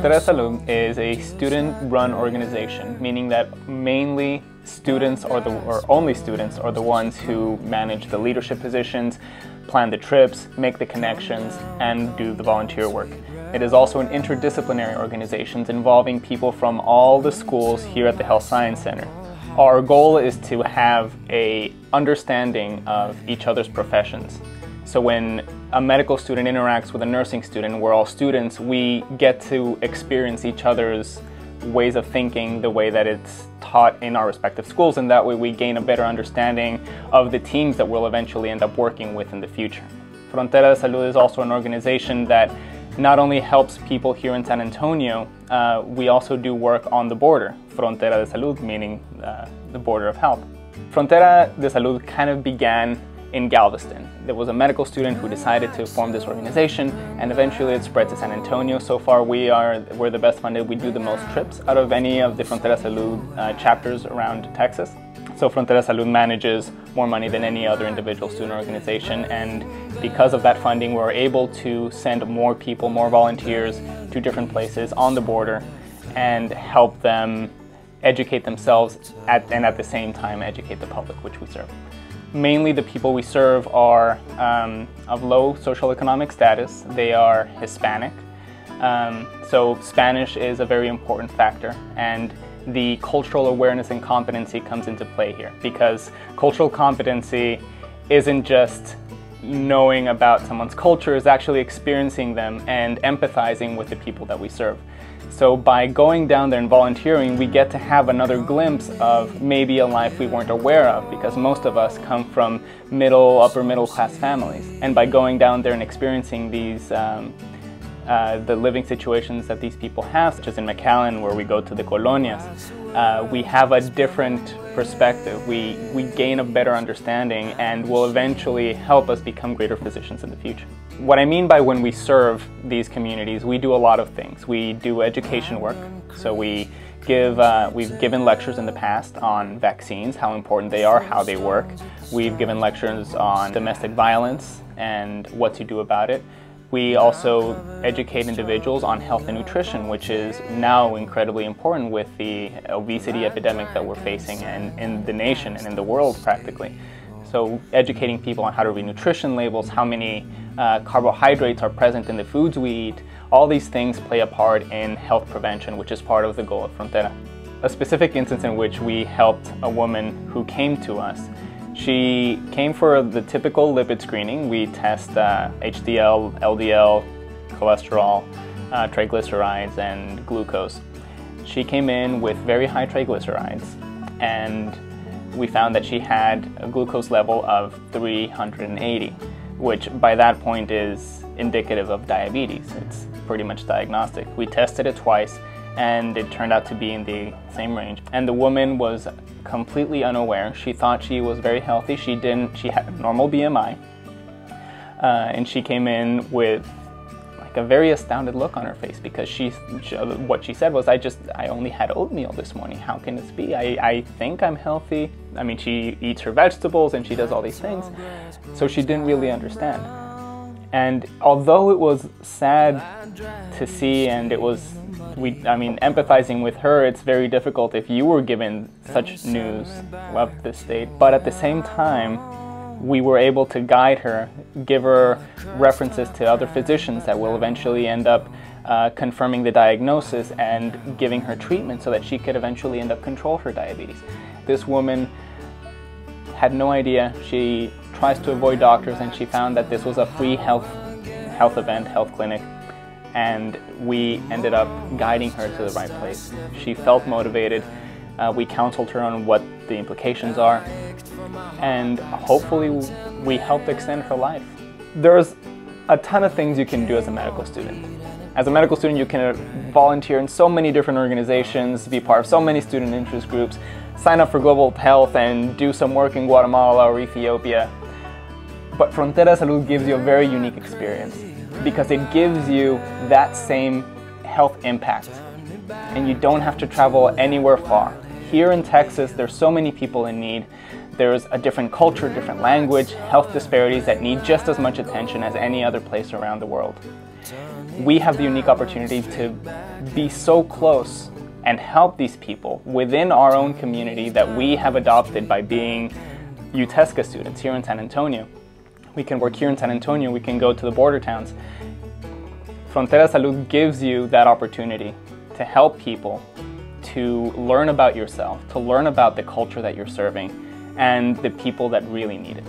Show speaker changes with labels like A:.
A: Frontera de Salud is a student-run organization, meaning that mainly students or only students are the ones who manage the leadership positions, plan the trips, make the connections, and do the volunteer work. It is also an interdisciplinary organization involving people from all the schools here at the Health Science Center. Our goal is to have an understanding of each other's professions. So when a medical student interacts with a nursing student, we're all students, we get to experience each other's ways of thinking the way that it's taught in our respective schools, and that way we gain a better understanding of the teams that we'll eventually end up working with in the future. Frontera de Salud is also an organization that not only helps people here in San Antonio, we also do work on the border. Frontera de Salud meaning the border of health. Frontera de Salud kind of began in Galveston. There was a medical student who decided to form this organization, and eventually it spread to San Antonio. So far we're the best funded. We do the most trips out of any of the Frontera de Salud chapters around Texas. So Frontera de Salud manages more money than any other individual student organization, and because of that funding we're able to send more people, more volunteers to different places on the border and help them educate themselves and at the same time educate the public which we serve. Mainly the people we serve are of low socioeconomic status. They are Hispanic, so Spanish is a very important factor, and the cultural awareness and competency comes into play here, because cultural competency isn't just knowing about someone's culture, it's actually experiencing them and empathizing with the people that we serve. So by going down there and volunteering, we get to have another glimpse of maybe a life we weren't aware of, because most of us come from upper middle class families. And by going down there and experiencing these, the living situations that these people have, such as in McAllen where we go to the colonias, we have a different perspective. We gain a better understanding and will eventually help us become greater physicians in the future. What I mean by when we serve these communities, we do a lot of things. We do education work, so we've given lectures in the past on vaccines, how important they are, how they work. We've given lectures on domestic violence and what to do about it. We also educate individuals on health and nutrition, which is now incredibly important with the obesity epidemic that we're facing in the nation and in the world practically. So educating people on how to read nutrition labels, how many carbohydrates are present in the foods we eat, all these things play a part in health prevention, which is part of the goal of Frontera. A specific instance in which we helped a woman who came to us. She came for the typical lipid screening. We test HDL, LDL, cholesterol, triglycerides, and glucose. She came in with very high triglycerides, and we found that she had a glucose level of 380, which by that point is indicative of diabetes. It's pretty much diagnostic. We tested it twice, and it turned out to be in the same range. And the woman was completely unaware. She thought she was very healthy. She had a normal BMI, and she came in with like a very astounded look on her face, because what she said was, I only had oatmeal this morning. How can this be? I think I'm healthy. I mean, she eats her vegetables and she does all these things. So she didn't really understand. And although it was sad to see, and it was, empathizing with her, it's very difficult if you were given such news of this state. But at the same time, we were able to guide her, give her references to other physicians that will eventually end up confirming the diagnosis and giving her treatment so that she could eventually end up control her diabetes. This woman had no idea. She tries to avoid doctors, and she found that this was a free health event, health clinic, and we ended up guiding her to the right place. She felt motivated. We counseled her on what the implications are, and hopefully we helped extend her life. There's a ton of things you can do as a medical student. As a medical student, you can volunteer in so many different organizations, be part of so many student interest groups, sign up for global health and do some work in Guatemala or Ethiopia. But Frontera de Salud gives you a very unique experience, because it gives you that same health impact, and you don't have to travel anywhere far. Here in Texas, there's so many people in need. There's a different culture, different language, health disparities that need just as much attention as any other place around the world. We have the unique opportunity to be so close and help these people within our own community that we have adopted by being UTHSCA students here in San Antonio. We can work here in San Antonio, we can go to the border towns. Frontera de Salud gives you that opportunity to help people, to learn about yourself, to learn about the culture that you're serving, and the people that really need it.